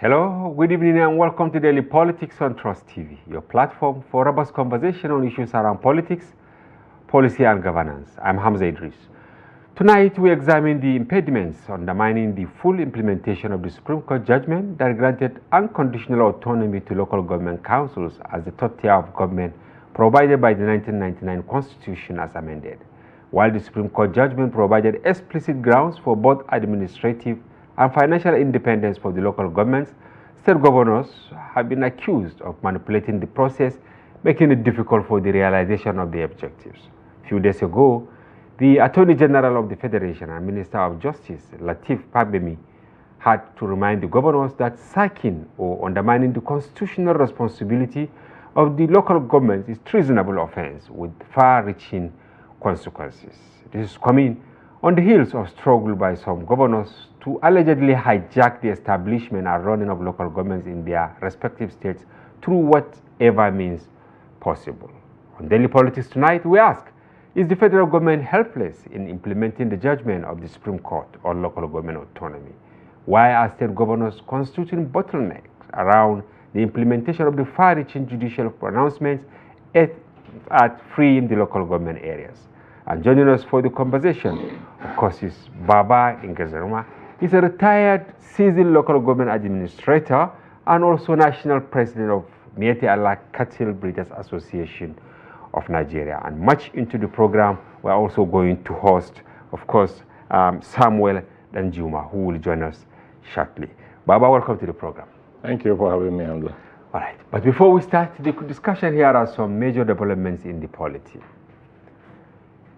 Hello, good evening and welcome to Daily Politics on Trust TV, your platform for robust conversation on issues around politics, policy and governance. I'm Hamza Idris. Tonight we examine the impediments undermining the full implementation of the Supreme Court judgment that granted unconditional autonomy to local government councils as the third tier of government provided by the 1999 Constitution as amended, while the Supreme Court judgment provided explicit grounds for both administrative and financial independence for the local governments. State governors have been accused of manipulating the process, making it difficult for the realization of the objectives. A few days ago, the Attorney General of the Federation and Minister of Justice, Lateef Fagbemi, had to remind the governors that sacking or undermining the constitutional responsibility of the local government is treasonable offense with far-reaching consequences. This is coming on the heels of struggle by some governors to allegedly hijack the establishment and running of local governments in their respective states through whatever means possible. On Daily Politics tonight, we ask, is the federal government helpless in implementing the judgment of the Supreme Court on local government autonomy? Why are state governors constituting bottlenecks around the implementation of the far-reaching judicial pronouncements at freeing the local government areas? And joining us for the conversation, of course, is Baba Ngelzarma. He's a retired seasoned local government administrator and also national president of Mieti Allah Cattle Breeders Association of Nigeria. And much into the program, we're also going to host, of course, Samuel Danjuma, who will join us shortly. Baba, welcome to the program. Thank you for having me, Hamza. All right, but before we start the discussion, here are some major developments in the polity.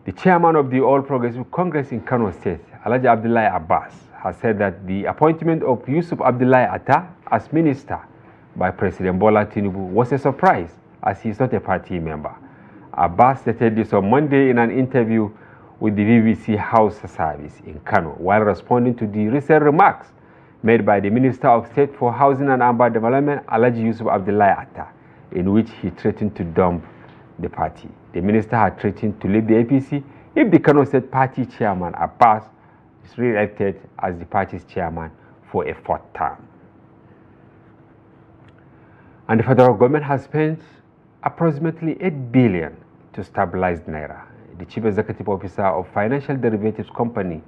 The chairman of the All Progressive Congress in Kano State, Alhaji Abdullahi Abbas, has said that the appointment of Yusuf Abdullahi Atta as minister by President Bola Tinubu was a surprise, as he is not a party member. Abbas stated this on Monday in an interview with the BBC House Service in Kano, while responding to the recent remarks made by the Minister of State for Housing and Urban Development, Alhaji Yusuf Abdullahi Atta, in which he threatened to dump the party. The minister had threatened to leave the APC if the Kano State Party chairman, Abbas, is re-elected as the party's chairman for a fourth term. And the federal government has spent approximately 8 billion to stabilize Naira. The chief executive officer of financial derivatives company,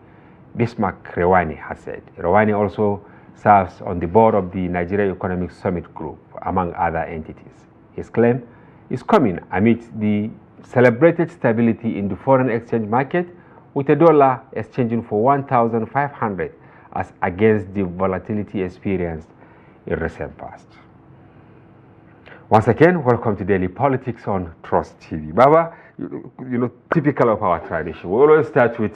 Bismarck Rewani, has said. Rewani also serves on the board of the Nigerian Economic Summit Group, among other entities. His claim is coming amidst the celebrated stability in the foreign exchange market, with a dollar exchanging for 1,500 as against the volatility experienced in recent past. Once again, welcome to Daily Politics on Trust TV. Baba, typical of our tradition, we always start with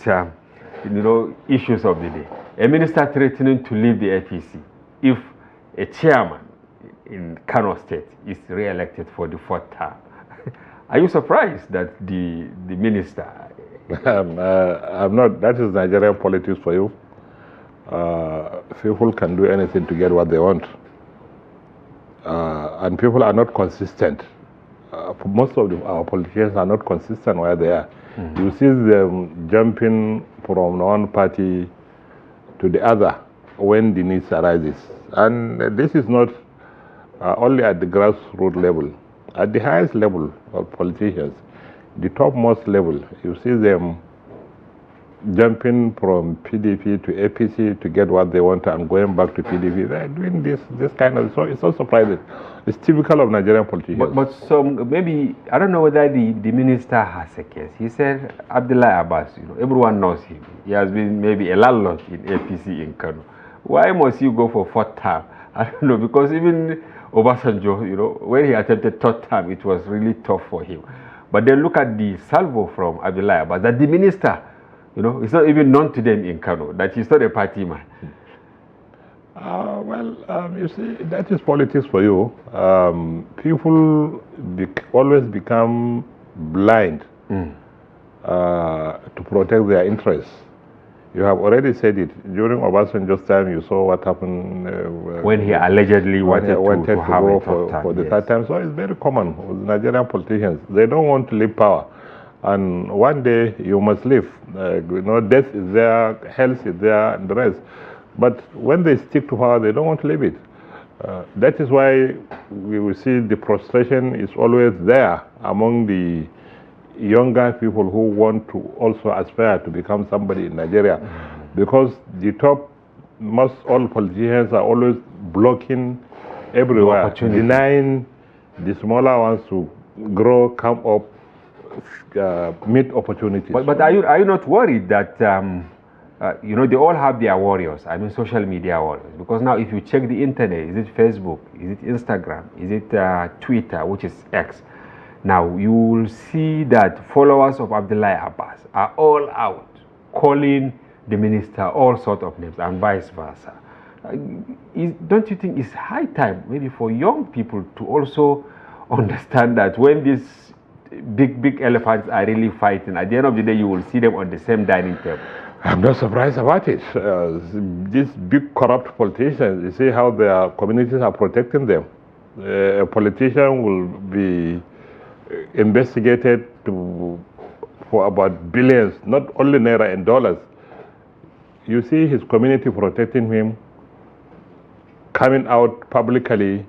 issues of the day. A minister threatening to leave the APC if a chairman in Kano State is re-elected for the fourth term. Are you surprised that the minister? I'm not. That is Nigerian politics for you. People can do anything to get what they want. And people are not consistent. Most of our politicians are not consistent where they are. Mm-hmm. You see them jumping from one party to the other when the needs arises. And this is not only at the grassroots level. At the highest level of politicians, the topmost level, you see them jumping from PDP to APC to get what they want and going back to PDP. They're doing this kind of, so it's not surprising. It's typical of Nigerian politicians. But so maybe, I don't know whether the minister has a case. He said, Abdullahi Abbas, everyone knows him. He has been maybe a landlord in APC in Kano. Why must you go for fourth term? I don't know, because even Obasanjo, when he attempted third term, it was really tough for him. But then look at the salvo from Abdullahi Abbas, that the minister, it's not even known to them in Kano, that he's not a party man. You see, that is politics for you. People always become blind to protect their interests. You have already said it. During Obasanjo's time, you saw what happened when he allegedly wanted to have go for the third time. So it's very common with Nigerian politicians. They don't want to leave power. And one day you must leave. Death is there, health is there, and the rest. But when they stick to power, they don't want to leave it. That is why we will see the frustration is always there among the younger people who want to also aspire to become somebody in Nigeria, because the top, most all politicians are always blocking everywhere, denying the smaller ones to grow, come up, meet opportunities. But are you not worried that you know, they all have their warriors? I mean, social media warriors. Because now, if you check the internet, is it Facebook? Is it Instagram? Is it Twitter, which is X? Now, you will see that followers of Abdullahi Abbas are all out calling the minister all sorts of names and vice versa. Don't you think it's high time maybe for young people to also understand that when these big elephants are really fighting, at the end of the day, you will see them on the same dining table? I'm not surprised about it. These big corrupt politicians, you see how their communities are protecting them. A politician will be investigated for about billions, not only naira and dollars. You see his community protecting him, coming out publicly,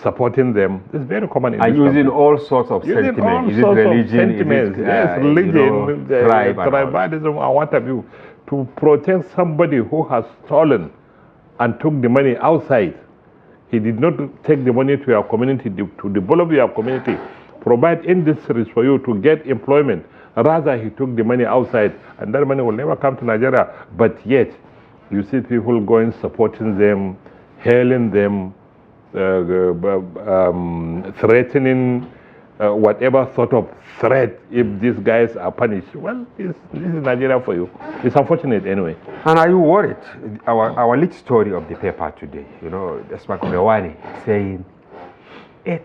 supporting them. It's very common in and this using country. all sorts of sentiments. Is it religion? Is it, yes, religion, tribalism, and what have you, to protect somebody who has stolen and took the money outside. He did not take the money to your community to develop your community, provide industries for you to get employment. Rather, he took the money outside, and that money will never come to Nigeria. But yet, you see people going, supporting them, hailing them, threatening whatever sort of threat if these guys are punished. Well, this is Nigeria for you. It's unfortunate anyway. And are you worried? Our lead story of the paper today, you know, Bewani saying $8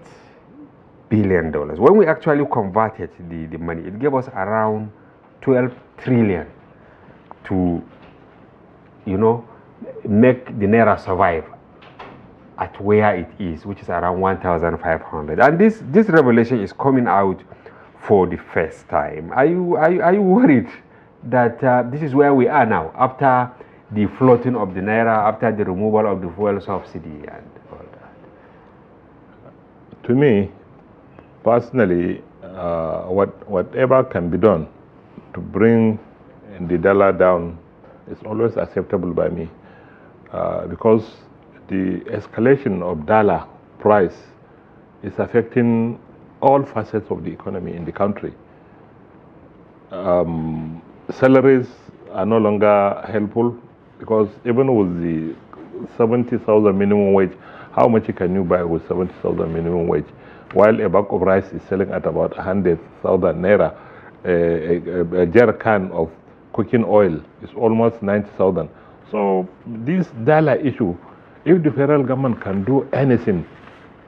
billion. When we actually converted the money, it gave us around 12 trillion to, you know, make the naira survive at where it is, which is around 1,500. And this revelation is coming out for the first time. Are you worried that this is where we are now, after the floating of the naira, after the removal of the fuel subsidy and all that? To me, personally, whatever can be done to bring the dollar down is always acceptable by me, because the escalation of dollar price is affecting all facets of the economy in the country. Salaries are no longer helpful, because even with the 70,000 minimum wage, how much can you buy with 70,000 minimum wage? While a bag of rice is selling at about 100,000 naira, a jar can of cooking oil is almost 90,000. So this dollar issue, if the federal government can do anything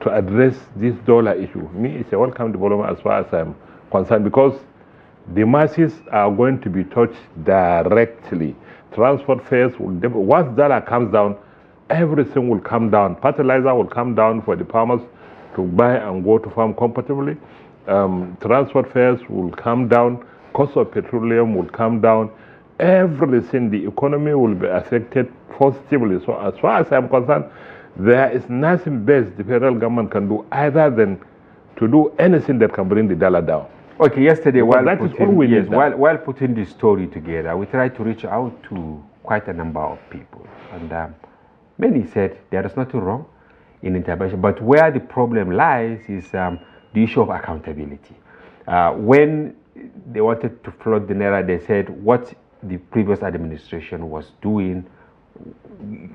to address this dollar issue, me, it's a welcome development as far as I'm concerned, because the masses are going to be touched directly. Transport fares will, once dollar comes down, everything will come down. Fertilizer will come down for the farmers to buy and go to farm comfortably. Transport fares will come down. Cost of petroleum will come down. Everything, the economy will be affected positively. So as far as I'm concerned, there is nothing best the federal government can do other than to do anything that can bring the dollar down. Okay, yesterday while putting this story together, we tried to reach out to quite a number of people, and many said there is nothing wrong in intervention, but where the problem lies is the issue of accountability. When they wanted to flood the naira, they said what the previous administration was doing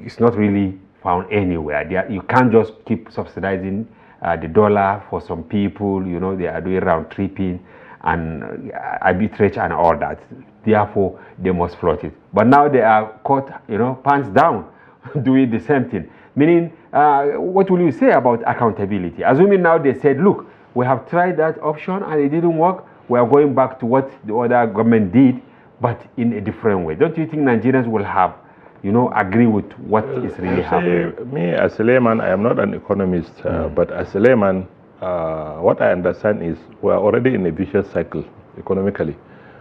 is not really found anywhere. You can't just keep subsidizing the dollar for some people. You know, they are doing round tripping and arbitrage and all that. Therefore, they must float it. But now they are caught, you know, pants down, doing the same thing. Meaning, what will you say about accountability? Assuming now they said, look, we have tried that option and it didn't work. We are going back to what the other government did, but in a different way. Don't you think Nigerians will have, you know, agree with what is really happening? Me, as a layman, I am not an economist, but as a layman, what I understand is we are already in a vicious cycle economically.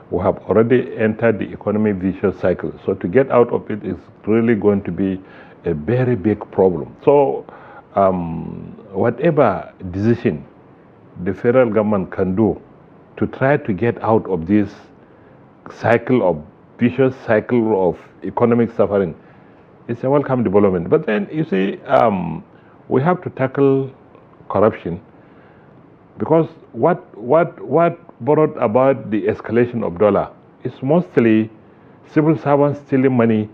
We have already entered the economic vicious cycle. So to get out of it is really going to be a very big problem. So whatever decision the federal government can do to try to get out of this vicious cycle of economic suffering, it's a welcome development. But then, you see, we have to tackle corruption, because what brought about the escalation of dollar is mostly civil servants stealing money,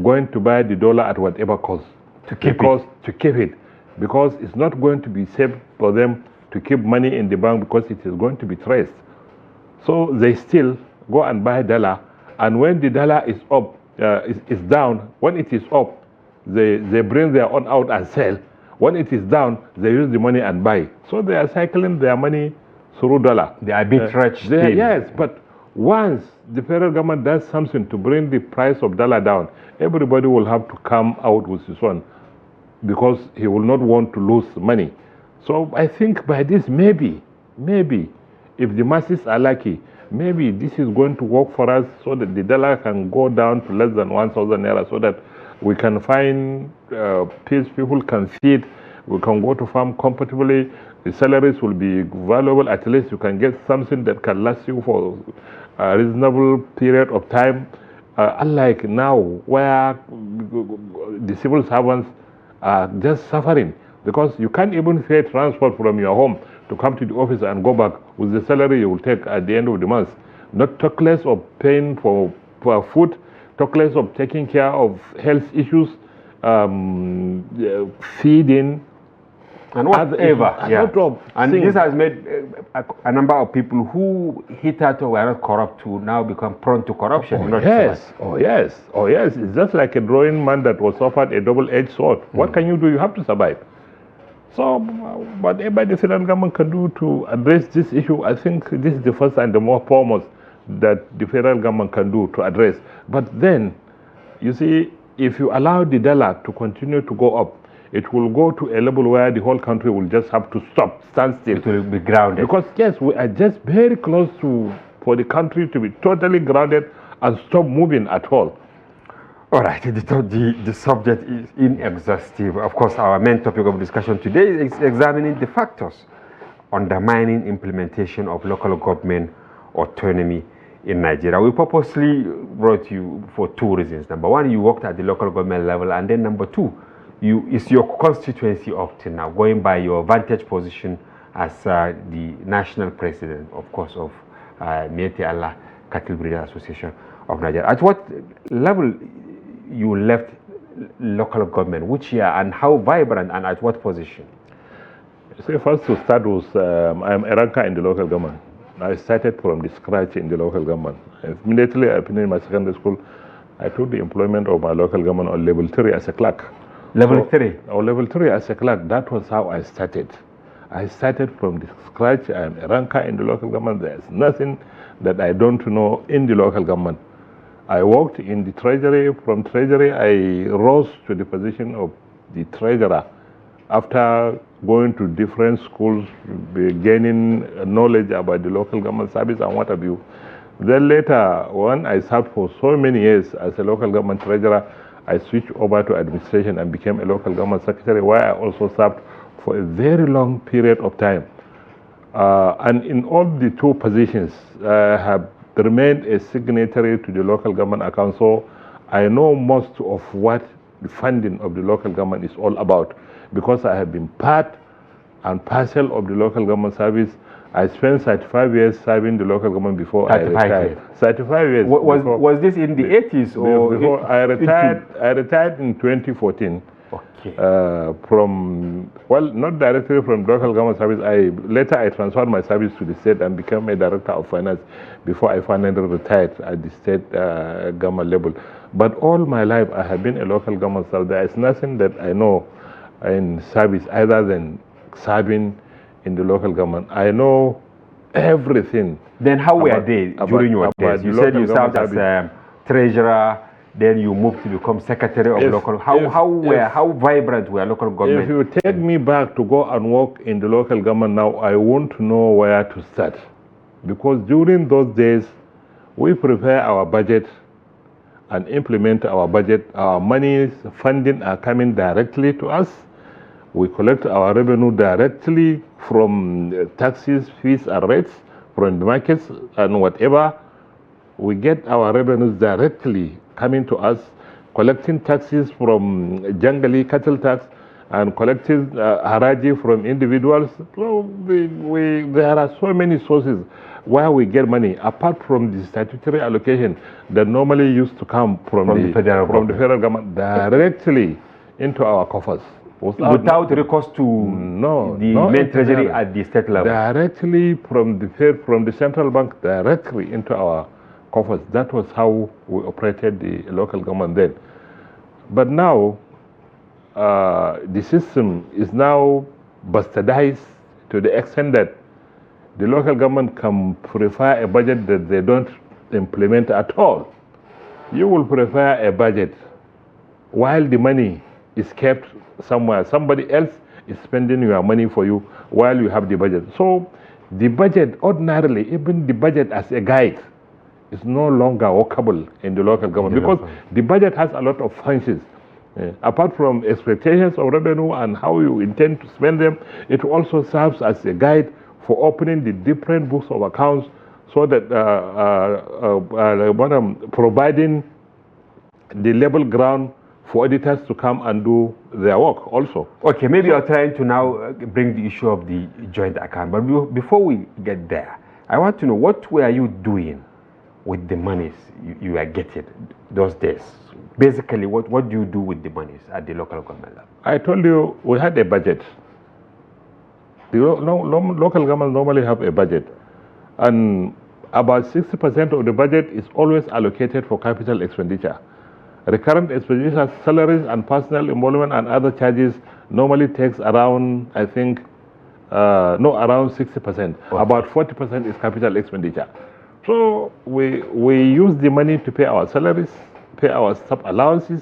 going to buy the dollar at whatever cost to keep it, because it's not going to be safe for them to keep money in the bank, because it is going to be traced. So they still go and buy dollar, and when the dollar is up, is down, when it is up, they bring their own out and sell. When it is down, they use the money and buy. So they are cycling their money through dollar. The arbitrage. Yes, but once the federal government does something to bring the price of dollar down, everybody will have to come out with his own, because he will not want to lose money. So I think by this, maybe, if the masses are lucky, maybe this is going to work for us, so that the dollar can go down to less than 1,000 naira, so that we can find peace, people can feed, we can go to farm comfortably, the salaries will be valuable, at least you can get something that can last you for a reasonable period of time. Unlike now, where the civil servants are just suffering, because you can't even pay transport from your home to come to the office and go back with the salary you will take at the end of the month. Not talk less of paying for food, talk less of taking care of health issues, feeding, and whatever. And things. this has made a number of people who hitherto were not corrupt to now become prone to corruption. Oh yes. It's just like a drawing man that was offered a double-edged sword. What can you do? You have to survive. So whatever the federal government can do to address this issue, I think this is the first and the more foremost that the federal government can do to address. But then, you see, if you allow the dollar to continue to go up, it will go to a level where the whole country will just have to stand still. It will be grounded. Because yes, we are just very close for the country to be totally grounded and stop moving at all. All right, the subject is inexhaustive. Of course, our main topic of discussion today is examining the factors undermining implementation of local government autonomy in Nigeria. We purposely brought you for two reasons. Number one, you worked at the local government level, and then number two, it's your constituency up to now, going by your vantage position as the national president, of course, of Mieti Allah Cattle Breeders Association of Nigeria. At what level you left local government, which year, and how vibrant, and at what position? So first to start with, I'm a ranker in the local government. I started from the scratch in the local government. Immediately I finished my secondary school, I took the employment of my local government on level 3 as a clerk. Level 3? Or level 3 as a clerk. That was how I started. I started from the scratch. I'm a ranker in the local government. There's nothing that I don't know in the local government. I worked in the treasury. From treasury, I rose to the position of the treasurer after going to different schools, gaining knowledge about the local government service and what have you. Then later, when I served for so many years as a local government treasurer, I switched over to administration and became a local government secretary, where I also served for a very long period of time. And in all the two positions, I have remained a signatory to the local government account, so I know most of what the funding of the local government is all about, because I have been part and parcel of the local government service. I spent 35 years serving the local government before I retired. 35 years. Was this in the 80s or? Before I retired in 2014. Okay. Not directly from local government service. Later I transferred my service to the state and became a director of finance before I finally retired at the state government level. But all my life I have been a local government service. There is nothing that I know in service other than serving in the local government. I know everything. Then how were they during your days? You said you served as a treasurer, then you moved to become secretary of local. How vibrant were local government? If you take me back to go and work in the local government now, I won't know where to start. Because during those days, we prepare our budget and implement our budget. Our money funding are coming directly to us. We collect our revenue directly from taxes, fees, and rates from the markets and whatever. We get our revenues directly coming to us, collecting taxes from Jangali cattle tax and collecting haraji from individuals. So there are so many sources where we get money, apart from the statutory allocation that normally used to come from the federal government directly into our coffers. Without recourse to the main treasury at the state level? Directly from the central bank directly into our coffers. That was how we operated the local government then. But now, the system is now bastardized to the extent that the local government can prefer a budget that they don't implement at all. You will prefer a budget while the money is kept somewhere. Somebody else is spending your money for you while you have the budget. So the budget, ordinarily, even the budget as a guide, is no longer workable in the local government because the budget has a lot of functions. Apart from expectations of revenue and how you intend to spend them, it also serves as a guide for opening the different books of accounts so that providing the level ground for auditors to come and do their work also. Okay, maybe you're trying to now bring the issue of the joint account, but before we get there, I want to know, what were you doing with the monies you are getting those days? Basically, what do you do with the monies at the local government level? I told you we had a budget. The local government normally have a budget, and about 60% of the budget is always allocated for capital expenditure. Recurrent expenditure, salaries and personal involvement and other charges normally takes around, I think, around 60%. Wow. About 40% is capital expenditure. So we use the money to pay our salaries, pay our staff allowances,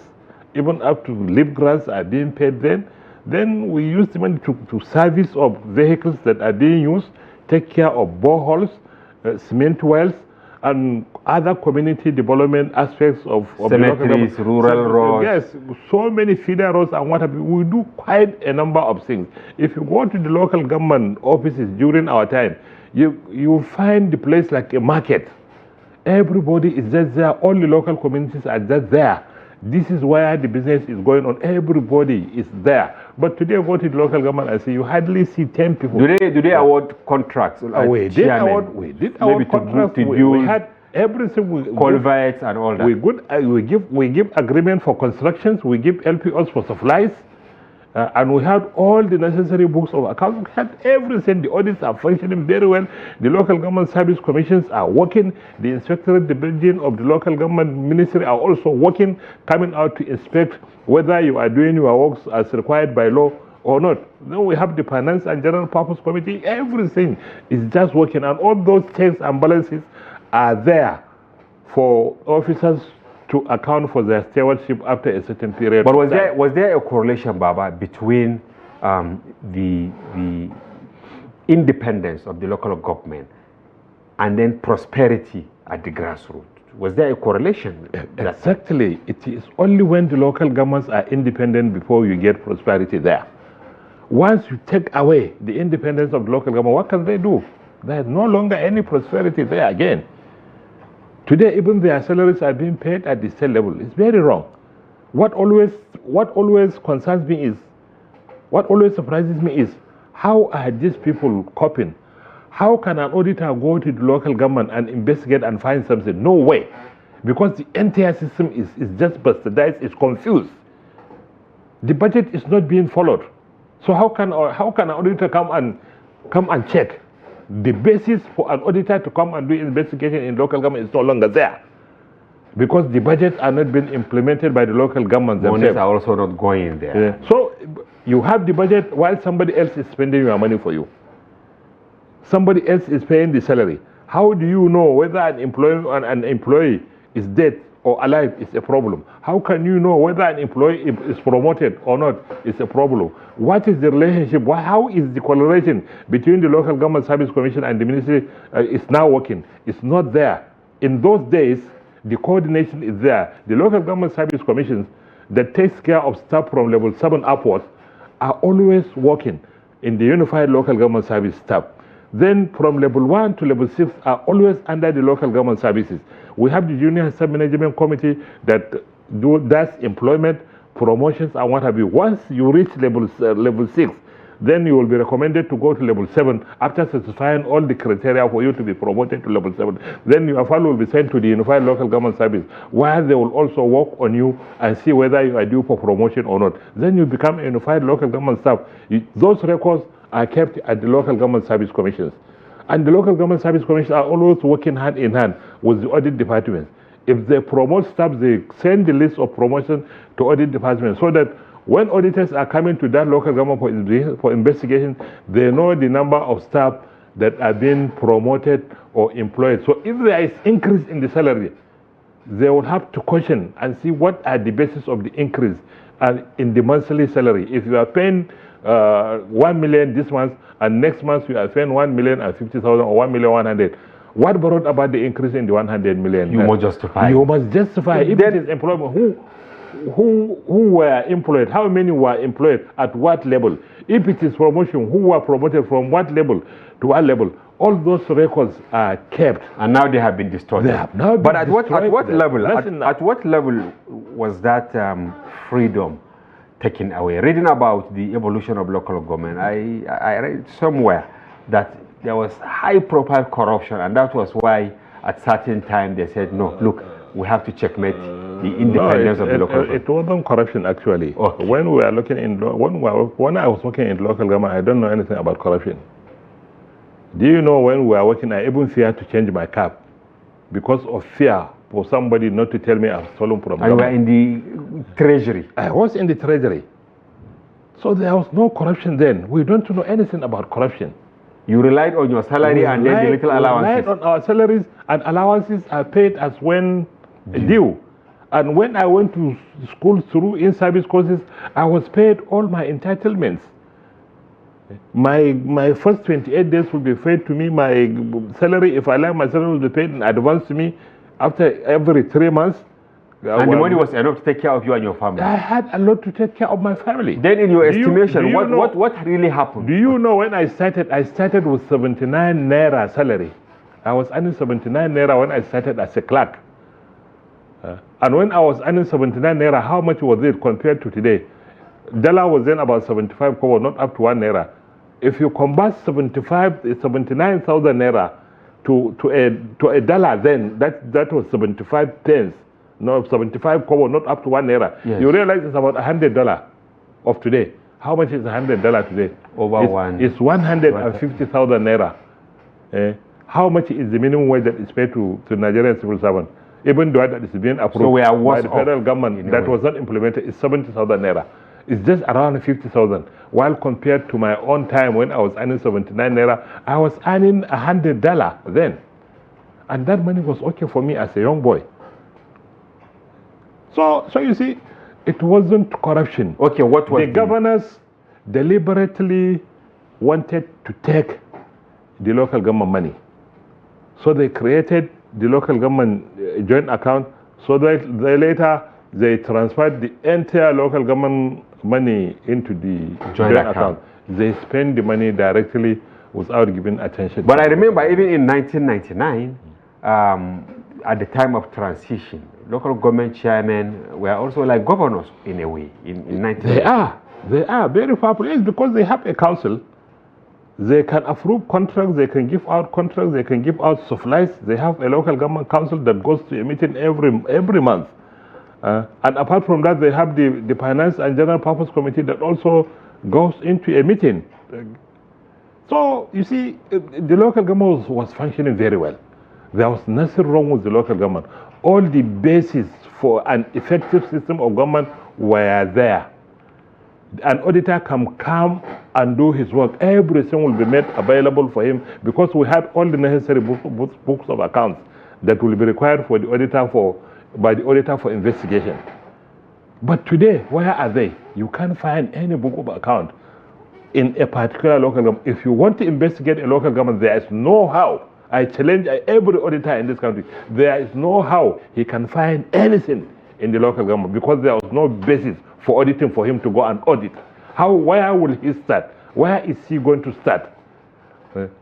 even up to leave grants are being paid then. Then we use the money to service of vehicles that are being used, take care of boreholes, cement wells, and other community development aspects of cemeteries, rural roads. Yes, so many feeder roads and what have you. We do quite a number of things. If you go to the local government offices during our time, you find the place like a market. Everybody is just there. All the local communities are just there. This is where the business is going on. Everybody is there. But today, go to the local government and say you hardly see 10 people. Do they award contracts? We did award contracts. We had everything. Culverts and all that. We give agreement for constructions. We give LPOs for supplies. And we had all the necessary books of accounts. We had everything. The audits are functioning very well. The local government service commissions are working. The inspectorate division of the local government ministry are also working, coming out to inspect whether you are doing your works as required by law or not. Then we have the finance and general purpose committee. Everything is just working, and all those checks and balances are there for officers to account for their stewardship after a certain period. But was there a correlation, Baba, between the independence of the local government and then prosperity at the grassroots? Was there a correlation? Exactly. It is only when the local governments are independent before you get prosperity there. Once you take away the independence of the local government, what can they do? There is no longer any prosperity there again. Today, even their salaries are being paid at the state level. It's very wrong. What always concerns me is, what always surprises me is, how are these people coping? How can an auditor go to the local government and investigate and find something? No way. Because the entire system is just bastardized, it's confused. The budget is not being followed. So how can an auditor come and check? The basis for an auditor to come and do investigation in local government is no longer there, because the budgets are not being implemented by the local government themselves. Monies are also not going there. Yeah. So you have the budget while somebody else is spending your money for you. Somebody else is paying the salary. How do you know whether an employee is dead or alive is a problem? How can you know whether an employee is promoted or not is a problem? What is the relationship? How is the correlation between the local government service commission and the ministry is now working? It's not there. In those days, the coordination is there. The local government service commissions that takes care of staff from level 7 upwards are always working in the Unified Local Government Service staff. Then from level 1 to level 6 are always under the local government services. We have the Junior Staff Management Committee that does employment, promotions, and what have you. Once you reach level 6, then you will be recommended to go to level 7 after satisfying all the criteria for you to be promoted to level 7. Then your file will be sent to the Unified Local Government Service, where they will also work on you and see whether you are due for promotion or not. Then you become a Unified Local Government Staff. Those records are kept at the Local Government Service Commissions. And the Local Government Service Commissions are always working hand in hand with the audit departments. If they promote staff, they send the list of promotion to audit departments so that when auditors are coming to that local government for investigation, they know the number of staff that are being promoted or employed. So if there is increase in the salary, they will have to question and see what are the basis of the increase in the monthly salary. If you are paying 1 million this month and next month you are paying 1,050,000 or 1,100,000, what brought about the increase in the 100 million? You must justify. You must justify. If it is employment, who were employed? How many were employed? At what level? If it is promotion, who were promoted from what level to what level? All those records are kept. And now they have been distorted. They have now been but at what level? At what level was that freedom taken away? Reading about the evolution of local government, I read somewhere that there was high-profile corruption, and that was why at certain time they said, no, look, we have to checkmate the independence of the local government. It wasn't corruption, actually. Okay. When we are looking in, when I was working in local government, I don't know anything about corruption. Do you know when we are working, I even feared to change my cap because of fear for somebody not to tell me I've stolen from And you were in the treasury? I was in the treasury. So there was no corruption then. We don't know anything about corruption. You relied on your salary and then the little allowances? We relied on our salaries, and allowances are paid as when due. And when I went to school through in-service courses, I was paid all my entitlements. My first 28 days will be paid to me. My salary, if I like, my salary will be paid in advance to me after every 3 months. And the money was enough to take care of you and your family? I had a lot to take care of my family. Then in your estimation, what really happened? Do you know when I started with 79 naira salary. I was earning 79 naira when I started as a clerk. And when I was earning 79 naira, how much was it compared to today? Dollar was then about 75 kobo, not up to 1 naira. If you convert 79,000 naira to a dollar, then that was 75 pence. No, 75 kobo, not up to 1 naira. Yes. You realize it's about $100 of today. How much is $100 today? It's 150,000 naira. How much is the minimum wage that is paid to Nigerian civil servants? Even though that is being approved by the federal government, that was not implemented, it's 70,000 naira. It's just around 50,000. While compared to my own time when I was earning 79 naira, I was earning $100 then. And that money was okay for me as a young boy. So you see, it wasn't corruption. Okay, what was the governors deliberately wanted to take the local government money. So they created the local government joint account so that they transferred the entire local government money into the joint account. They spend the money directly without giving attention. But I remember even in 1999, at the time of transition, local government chairmen were also like governors in a way in 1999. They are very powerful. It's because they have a council. They can approve contracts, they can give out contracts, they can give out supplies. They have a local government council that goes to a meeting every month. And apart from that, they have the Finance and General Purpose Committee that also goes into a meeting. So, you see, the local government was functioning very well. There was nothing wrong with the local government. All the bases for an effective system of government were there. An auditor can come and do his work. Everything will be made available for him because we had all the necessary books of accounts that will be required for the auditor by the auditor for investigation. But today, where are they? You can't find any book of account in a particular local government. If you want to investigate a local government, there is no how. I challenge every auditor in this country. There is no how he can find anything in the local government because there was no basis for auditing for him to go and audit. Where will he start? Where is he going to start?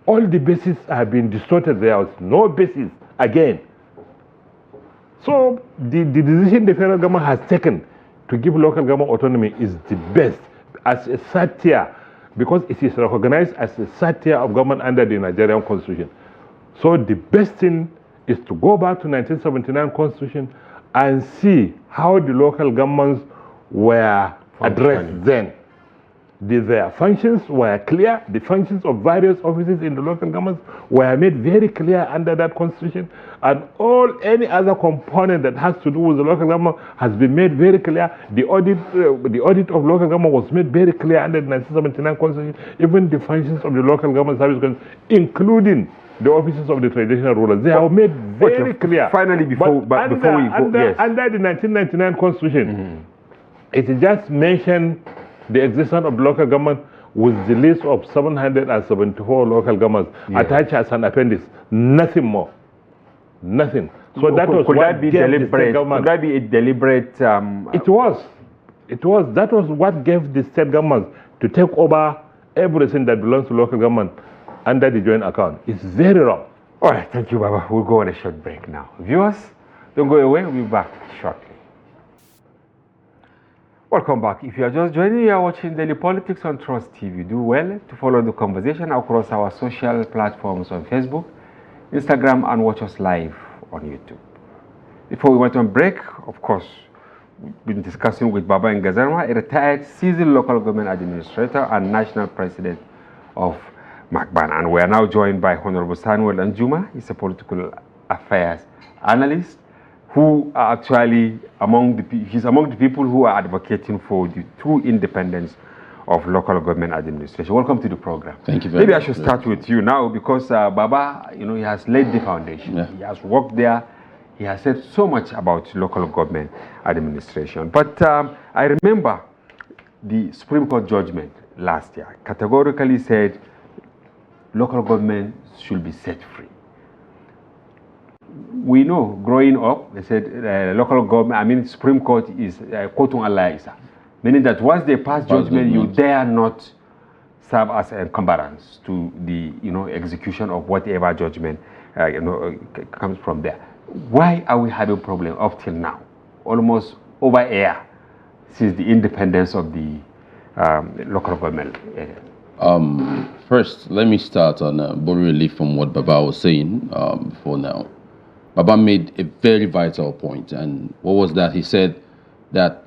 All the bases have been distorted. There was no basis again. So the decision the federal government has taken to give local government autonomy is the best as a third tier, because it is recognized as a third tier of government under the Nigerian Constitution. So the best thing is to go back to 1979 Constitution and see how the local governments were addressed then. Their functions were clear. The functions of various offices in the local governments were made very clear under that constitution, and any other component that has to do with the local government has been made very clear. The audit of local government was made very clear under the 1979 constitution. Even the functions of the local government service, including the offices of the traditional rulers, they are made very clear. Finally, before we go, under the 1999 constitution, it just mentioned the existence of local government with the list of 774 local governments attached as an appendix. Nothing more. Nothing. So that was could what that be gave deliberate? the state government. Could that be a deliberate? It was. That was what gave the state government to take over everything that belongs to local government under the joint account. It's very wrong. All right, thank you, Baba. We'll go on a short break now. Viewers, don't go away. We'll be back shortly. Welcome back. If you are just joining, you are watching Daily Politics on Trust TV. Do well to follow the conversation across our social platforms on Facebook, Instagram, and watch us live on YouTube. Before we went on break, of course, we've been discussing with Baba Ngelzarma, a retired seasoned local government administrator and national president of MACBAN. And we are now joined by Honorable Samuel Danjuma. He's a political affairs analyst, who are actually among the people who are advocating for the true independence of local government administration. Welcome to the program. Thank you very much. Maybe I should start with you now, because Baba, he has laid the foundation. Yeah. He has worked there. He has said so much about local government administration. But I remember the Supreme Court judgment last year categorically said local government should be set free. We know, growing up, they said local government, Supreme Court is quotum Allah Isa, meaning that once they pass judgment, you dare not serve as an encumbrance to the execution of whatever judgment comes from there. Why are we having problem up till now, almost over a year since the independence of the local government area? First, let me start on borrowing relief from what Baba was saying before now. Baba made a very vital point, and what was that? He said that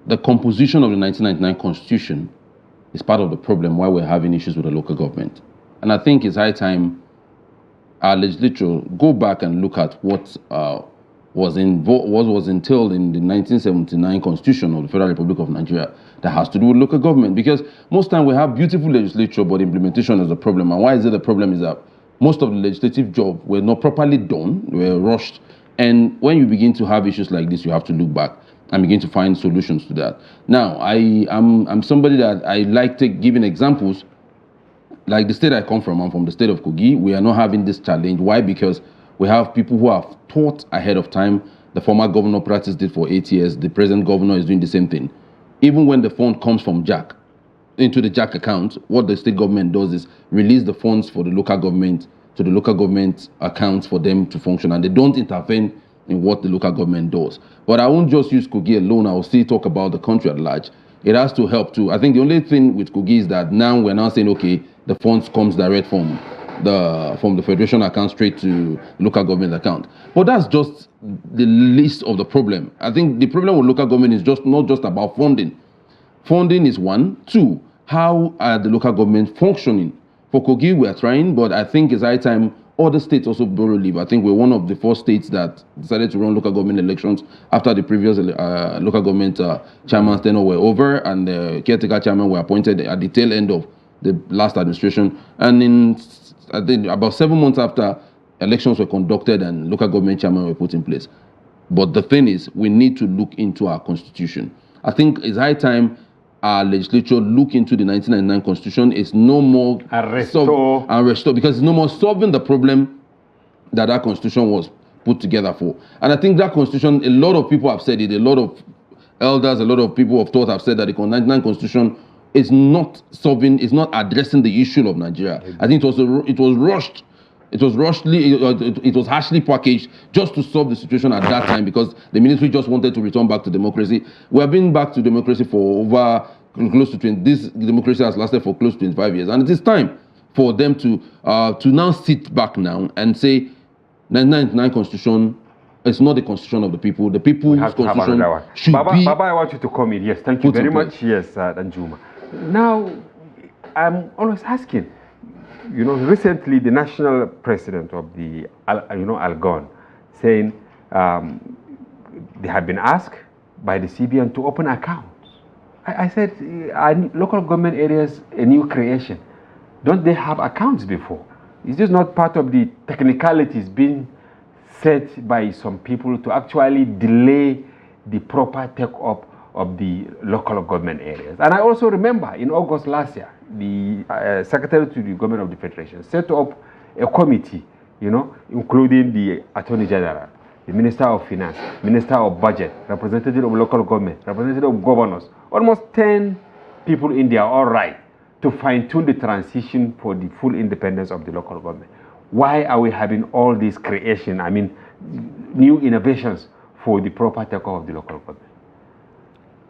the composition of the 1999 Constitution is part of the problem why we're having issues with the local government. And I think it's high time our legislature go back and look at what was entailed in the 1979 Constitution of the Federal Republic of Nigeria that has to do with local government. Because most time we have beautiful legislature, but implementation is a problem. And why is it a problem? Is that most of the legislative jobs were not properly done, were rushed. And when you begin to have issues like this, you have to look back and begin to find solutions to that. Now, I'm somebody that I like giving examples. Like the state I come from, I'm from the state of Kogi. We are not having this challenge. Why? Because we have people who have taught ahead of time. The former governor practiced it for 8 years. The present governor is doing the same thing. Even when the fund comes from JAC, into the JAC account, what the state government does is release the funds for the local government to the local government accounts for them to function, and they don't intervene in what the local government does. But I won't just use Kogi alone. I will still talk about the country at large. It has to help too. I think the only thing with Kogi is that now we're now saying, okay, the funds comes direct from the federation account straight to local government account. But that's just the least of the problem. I think the problem with local government is not just about funding. Funding is one. Two, how are the local government functioning? For Kogi, we are trying, but I think it's high time other states also borrow leave. I think we're one of the 4 states that decided to run local government elections after the previous local government chairman's tenure were over, and the caretaker chairman were appointed at the tail end of the last administration. And I think about 7 months after, elections were conducted and local government chairman were put in place. But the thing is, we need to look into our constitution. I think it's high time our legislature look into the 1999 Constitution. It's no more restore, because it's no more solving the problem that Constitution was put together for. And I think that Constitution, a lot of people have said it, a lot of elders, a lot of people of thought have said that the 1999 Constitution is not solving, is not addressing the issue of Nigeria. I think it was rushed. It was harshly packaged just to solve the situation at that time because the military just wanted to return back to democracy. We have been back to democracy for over close to 20. This democracy has lasted for close to 25 years, and it is time for them to now sit back now and say, 1999 Constitution is not the constitution of the people. The people's constitution should be. Baba, I want you to come in. Yes, thank you very much. Yes, Danjuma. Now, I'm always asking. Recently the national president of the, Algon, saying they have been asked by the CBN to open accounts. I said, local government areas, a new creation. Don't they have accounts before? Is this not part of the technicalities being set by some people to actually delay the proper take-up of the local government areas? And I also remember in August last year, the Secretary to the Government of the Federation set up a committee, including the Attorney General, the Minister of Finance, Minister of Budget, representative of local government, representative of governors, almost 10 people in there, all right, to fine-tune the transition for the full independence of the local government. Why are we having all this creation, new innovations for the proper take-off of the local government?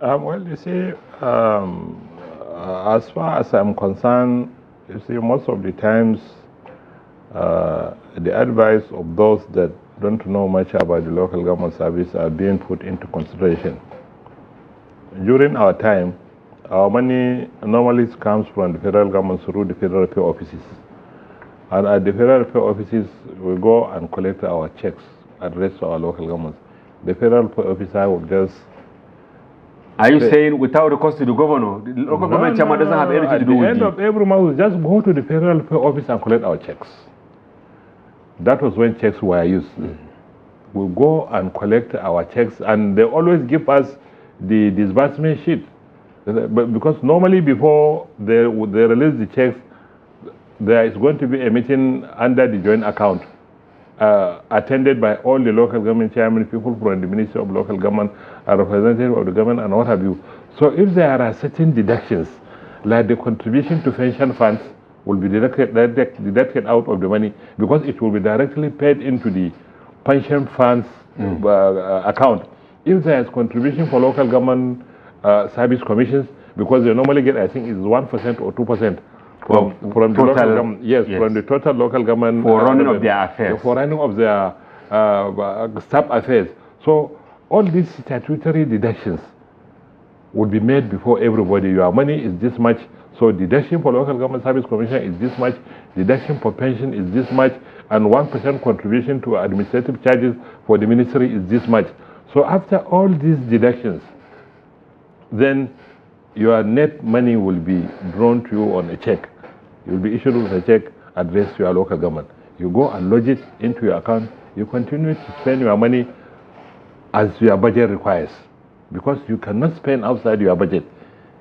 Well, you see, as far as I'm concerned, you see, most of the times, the advice of those that don't know much about the local government service are being put into consideration. During our time, our money normally comes from the federal government through the federal pay offices. And at the federal pay offices, we go and collect our checks addressed to our local governments. The federal pay officer will just... Are you saying without recourse to the governor, the local government chairman doesn't have anything to do with it? At the end of every month, we just go to the federal pay office and collect our checks. That was when checks were used. We go and collect our checks, and they always give us the disbursement sheet. But because normally before they release the checks, there is going to be a meeting under the joint account, attended by all the local government chairmen, people from the Ministry of Local Government, a representative of the government, and what have you. So if there are certain deductions, like the contribution to pension funds will be deducted out of the money because it will be directly paid into the pension funds account. If there is contribution for local government service commissions, because they normally get, I think, is 1% or 2%. From the local government, yes, from the total local government for running of their affairs, for running of their staff affairs. So all these statutory deductions will be made before everybody. Your money is this much, so deduction for local government service commission is this much, deduction for pension is this much, and 1% contribution to administrative charges for the ministry is this much. So after all these deductions, then your net money will be drawn to you on a check. You will be issued with a check addressed to your local government. You go and lodge it into your account. You continue to spend your money as your budget requires, because you cannot spend outside your budget.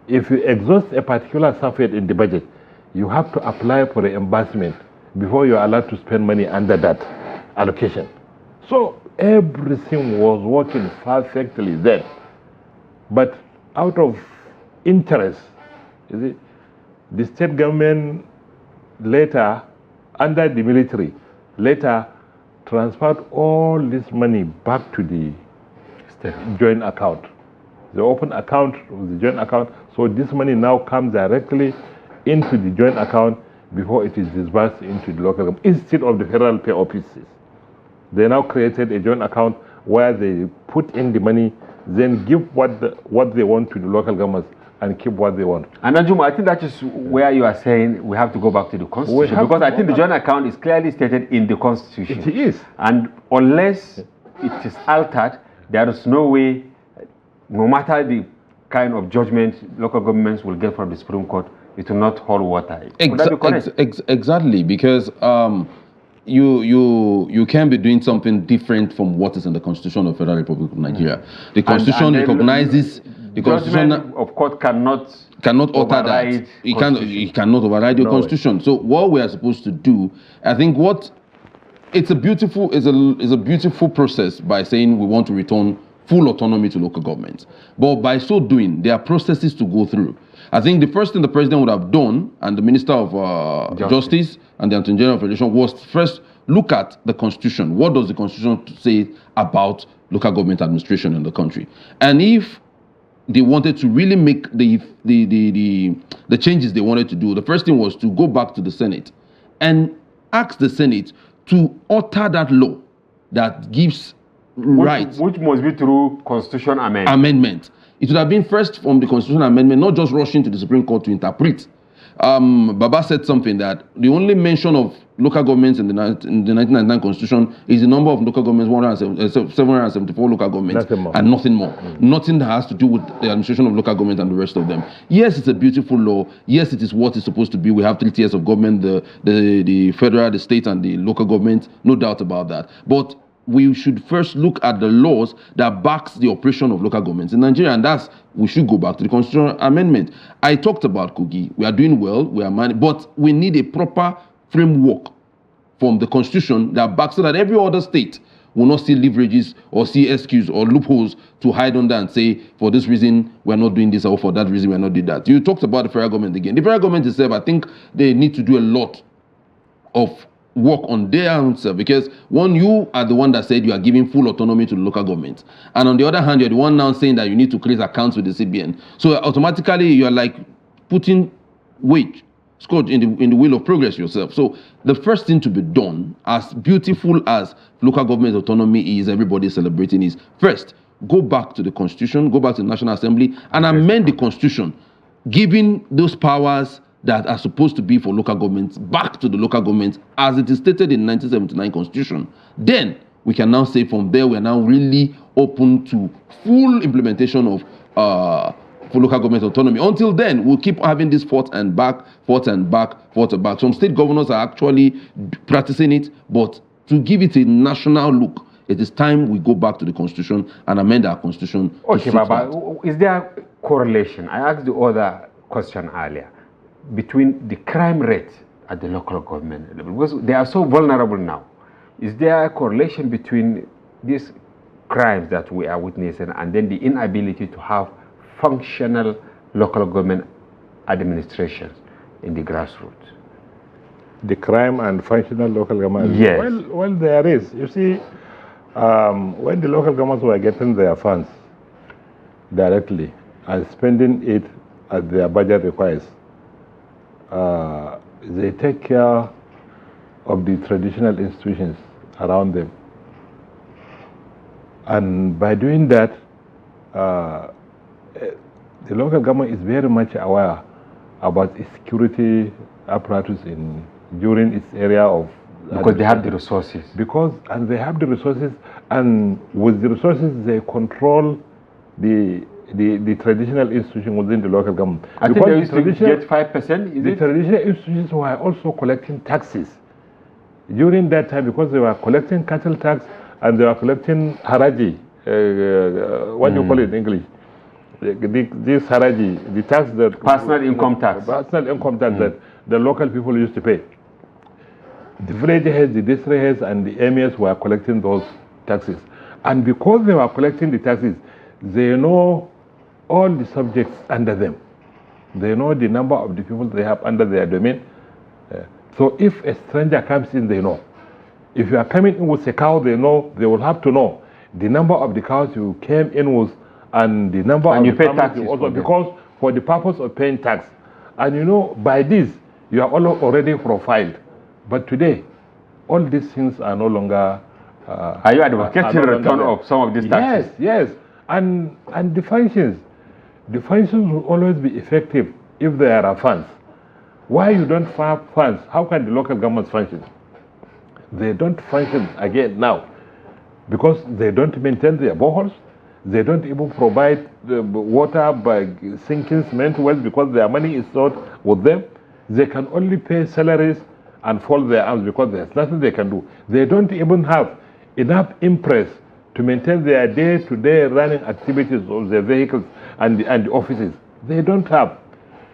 If you exhaust a particular subject in the budget, you have to apply for the reimbursement before you are allowed to spend money under that allocation. So everything was working perfectly then. But out of interest, the state government later, under the military, later transferred all this money back to the joint account. They open account with the joint account, so this money now comes directly into the joint account before it is disbursed into the local government, instead of the federal pay offices. They now created a joint account where they put in the money, then give what they want to the local governments, and keep what they want. And Danjuma, I think that is where you are saying we have to go back to the Constitution, because I think the joint account is clearly stated in the Constitution. It is. And unless it is altered, there is no way, no matter the kind of judgment local governments will get from the Supreme Court, it will not hold water. Exactly, because you can be doing something different from what is in the Constitution of the Federal Republic of Nigeria. The Constitution recognizes the Constitution of course cannot alter that. It cannot override the Constitution. So what we are supposed to do, I think, it's a beautiful process by saying we want to return full autonomy to local governments. But by so doing, there are processes to go through. I think the first thing the president would have done, and the Minister of Justice and the Attorney General of Federation, was first look at the Constitution. What does the Constitution say about local government administration in the country? And if they wanted to really make the changes they wanted to do, the first thing was to go back to the Senate and ask the Senate to alter that law that gives rights. Which must be through Constitution amendment. It would have been first from the Constitutional Amendment, not just rushing to the Supreme Court to interpret. Baba said something that the only mention of local governments in the 1999 Constitution is the number of local governments, 774 local governments, and nothing more. Nothing that has to do with the administration of local government and the rest of them. Yes, it's a beautiful law. Yes, it is what it's supposed to be. We have 3 tiers of government, the federal, the state, and the local government. No doubt about that. But we should first look at the laws that backs the operation of local governments in Nigeria, and we should go back to the Constitutional Amendment. I talked about Kogi. We are doing well, we are managing, but we need a proper framework from the Constitution that backs, so that every other state will not see leverages or see excuses or loopholes to hide under and say, for this reason, we're not doing this, or for that reason, we're not doing that. You talked about the federal government again. The federal government itself, I think they need to do a lot of work on their own self, because one, you are the one that said you are giving full autonomy to the local government, and on the other hand, you're the one now saying that you need to create accounts with the CBN. So automatically, you are like putting weight, scourge in the wheel of progress yourself. So the first thing to be done, as beautiful as local government autonomy is, everybody is celebrating, is first go back to the Constitution, go back to the National Assembly, and amend the Constitution, giving those powers that are supposed to be for local governments back to the local governments as it is stated in 1979 Constitution. Then we can now say from there we are now really open to full implementation of for local government autonomy. Until then, we'll keep having this forth and back. Some state governors are actually practicing it, but to give it a national look, it is time we go back to the Constitution and amend our Constitution. Okay, Baba, is there a correlation? I asked the other question earlier, between the crime rate at the local government level, because they are so vulnerable now. Is there a correlation between these crimes that we are witnessing and then the inability to have functional local government administrations in the grassroots? The crime and functional local government? Yes. Well, there is. You see, when the local governments were getting their funds directly and spending it as their budget requires, they take care of the traditional institutions around them. And by doing that, the local government is very much aware about its security apparatus during its area of... Because they have the resources. And they have the resources, and with the resources they control the traditional institution within the local government. I think they used to get 5%, The traditional institutions were also collecting taxes during that time, because they were collecting cattle tax and they were collecting haraji, what do you call it in English? This haraji, the tax that... Personal income tax. Personal income tax that the local people used to pay. The village heads, the district heads, and the emirs were collecting those taxes. And because they were collecting the taxes, they know all the subjects under them. They know the number of the people they have under their domain. So if a stranger comes in, they know. If you are coming in with a cow, they will have to know the number of the cows you came in with and the number and of you the pay taxes also, because for the purpose of paying tax. And you know, by this, you are already profiled. But today, all these things are no longer... are you advocating return of some of these taxes? Yes. And the functions will always be effective if there are funds. Why you don't have funds? How can the local governments function? They don't function again now because they don't maintain their boreholes. They don't even provide the water by sinking cement wells because their money is stored with them. They can only pay salaries and fold their arms because there's nothing they can do. They don't even have enough impress to maintain their day-to-day running activities of their vehicles and the offices. They don't have,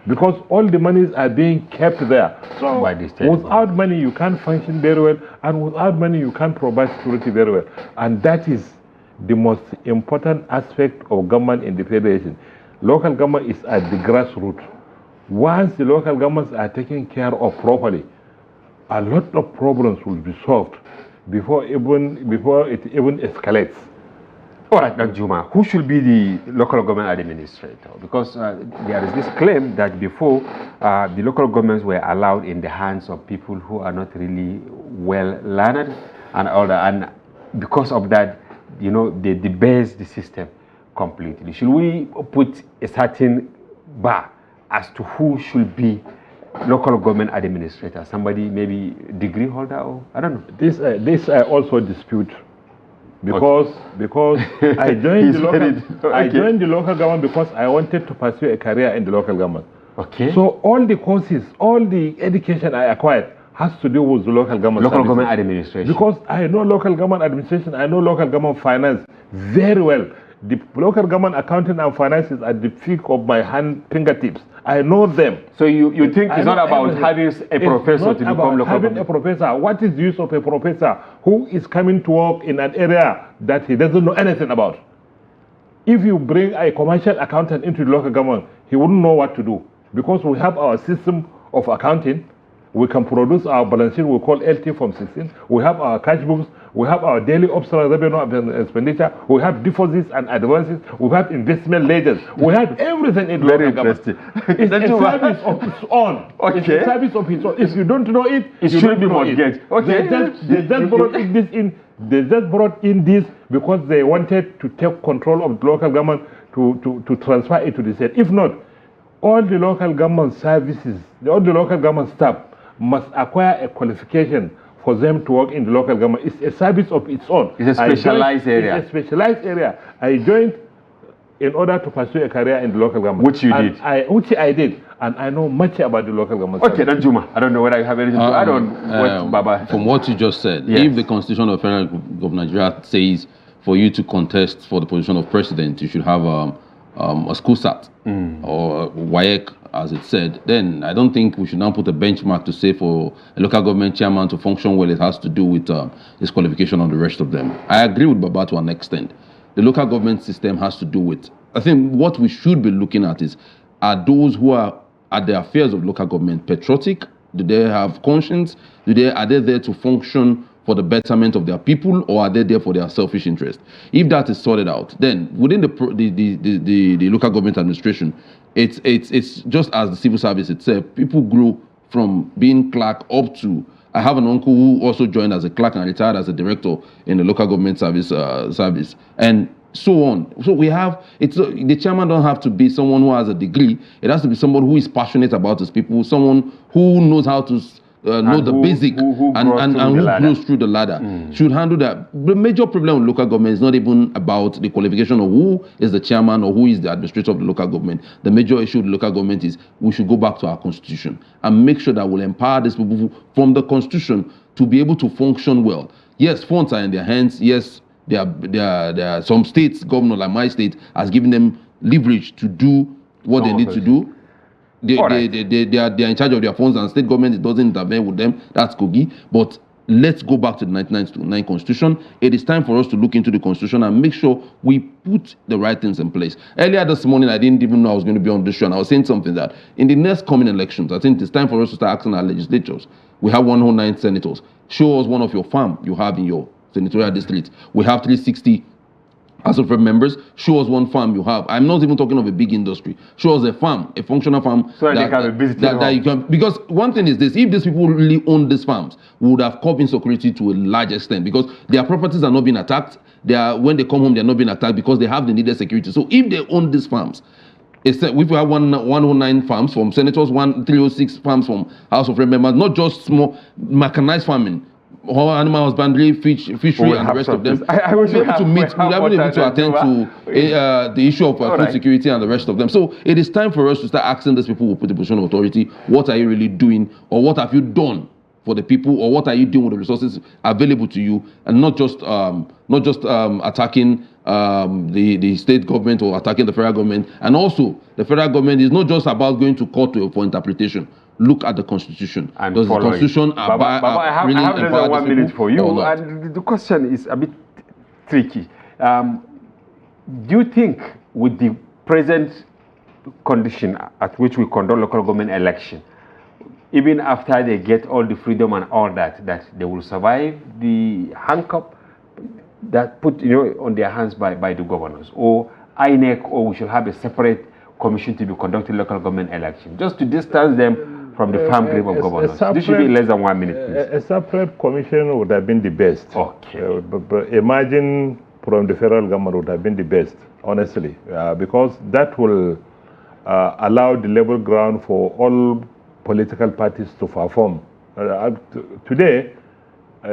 because all the monies are being kept there. So without money you can't function very well, and without money you can't provide security very well. And that is the most important aspect of government in the federation. Local government is at the grassroots. Once the local governments are taken care of properly, a lot of problems will be solved before it even escalates. All right, Danjuma, who should be the local government administrator? Because there is this claim that before the local governments were allowed in the hands of people who are not really well learned and all that, and because of that, you know, they debase the system completely. Should we put a certain bar as to who should be local government administrator? Somebody maybe degree holder, or I don't know. This I also dispute. Because I joined the local government because I wanted to pursue a career in the local government. Okay. So all the courses, all the education I acquired has to do with the local government. Local government administration. Because I know local government administration, I know local government finance very well. The local government accounting and finances at the peak of my fingertips. I know them. So you think it's not about having a professor to become local having government? a professor. What is the use of a professor who is coming to work in an area that he doesn't know anything about? If you bring a commercial accountant into the local government, he wouldn't know what to do. Because we have our system of accounting, we can produce our balance sheet, we call LT Form 16. We have our cash books, we have our daily obsolete revenue and expenditure, we have deposits and advances, we have investment ledgers, we have everything in local government. It's a service of its own. Okay. It's a service of its own. If you don't know it, it should be mortgaged. Okay. They just brought this in. They just brought in this because they wanted to take control of the local government to transfer it to the state. If not, all the local government services, all the local government staff must acquire a qualification for them to work in the local government. It's a service of its own. It's a specialized area. It's a specialized area. I joined in order to pursue a career in the local government. Which you did. Which I did. And I know much about the local government. Okay, Danjuma, I don't know whether you have anything to add on what Baba... From what you just said, yes. If the Constitution of Federal of Nigeria says for you to contest for the position of president, you should have a school sat or WAEC, as it said, then I don't think we should now put a benchmark to say for a local government chairman to function well, it has to do with his qualification on the rest of them. I agree with Baba to an extent. The local government system has to do with, I think what we should be looking at is, are those who are at the affairs of local government patriotic? Do they have conscience? Are they there to function for the betterment of their people, or are they there for their selfish interest? If that is sorted out, then within the local government administration, it's just as the civil service itself. People grew from being clerk up to. I have an uncle who also joined as a clerk and retired as a director in the local government service, and so on. So we have the chairman don't have to be someone who has a degree. It has to be someone who is passionate about his people, someone who knows how to know the basic and who grows through the ladder. Should handle that. The major problem with local government is not even about the qualification of who is the chairman or who is the administrator of the local government. The major issue with local government is we should go back to our constitution and make sure that we'll empower these people from the constitution to be able to function well. Yes, funds are in their hands. Yes, there are some states, governor like my state, has given them leverage to do what they need to do. They are in charge of their funds, and state government doesn't intervene with them. That's Kogi. But let's go back to the 1999 Constitution. It is time for us to look into the Constitution and make sure we put the right things in place. Earlier this morning, I didn't even know I was going to be on this show, and I was saying something that in the next coming elections, I think it's time for us to start asking our legislatures. We have 109 senators. Show us one of your farm you have in your senatorial district. We have 360 House of Rep members. Show us one farm you have. I'm not even talking of a big industry. Show us a farm, a functional farm. So that they can be visited. That you can, because one thing is this: if these people really own these farms, we would have curbed insecurity to a large extent, because their properties are not being attacked. When they come home, they're not being attacked because they have the needed security. So if they own these farms, if we have 109 farms from senators, 306 farms from House of Rep members, not just small mechanized farming, animal husbandry, fishery, and the rest of them. I wish we to meet. We'll be able to attend to the issue of food security and the rest of them. So it is time for us to start asking these people who put the position of authority, what are you really doing, or what have you done for the people, or what are you doing with the resources available to you, and not just attacking the state government or attacking the federal government. And also, the federal government is not just about going to court for interpretation. Look at the Constitution. And does the Constitution Baba, I have less than 1 minute for you, and the question is a bit tricky. Do you think with the present condition at which we conduct local government election, even after they get all the freedom and all that, that they will survive the handcuff that put on their hands by the governors, or INEC, or we should have a separate commission to be conducting local government election, just to distance them from the firm grip of governors. This should be less than 1 minute, please. A separate commission would have been the best. Okay. But imagine from the federal government would have been the best, honestly, because that will allow the level ground for all political parties to perform. Today,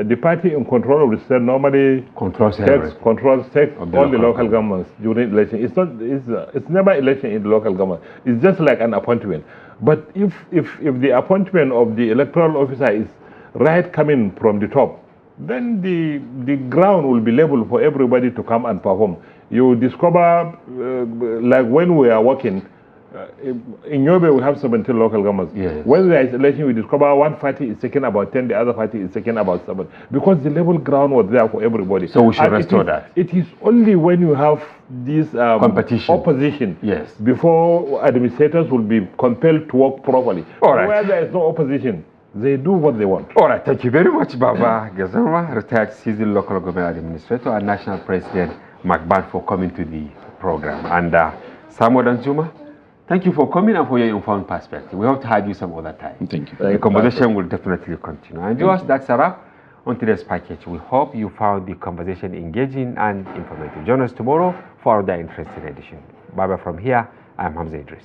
the party in control of the state normally controls all the local governments during election. It's never election in the local government. It's just like an appointment. But if the appointment of the electoral officer is right coming from the top, then the ground will be level for everybody to come and perform. You discover, like when we are working, in Yobe we have 17 local governments. Yes. When there is election, we discover one party is taking about 10, the other party is taking about 7, because the level ground was there for everybody. So we should restore that. It is only when you have this competition, opposition, yes, before administrators will be compelled to work properly. All right. Where there is no opposition, they do what they want. All right, thank you very much, Baba Ngelzarma, retired seasoned local government administrator and national president, MacBan, for coming to the program. And Samuel Danjuma, thank you for coming and for your informed perspective. We hope to have you some other time. Thank you. The conversation will definitely continue. And viewers, that's a wrap on today's package. We hope you found the conversation engaging and informative. Join us tomorrow for another interesting edition. Bye-bye from here. I'm Hamza Idris.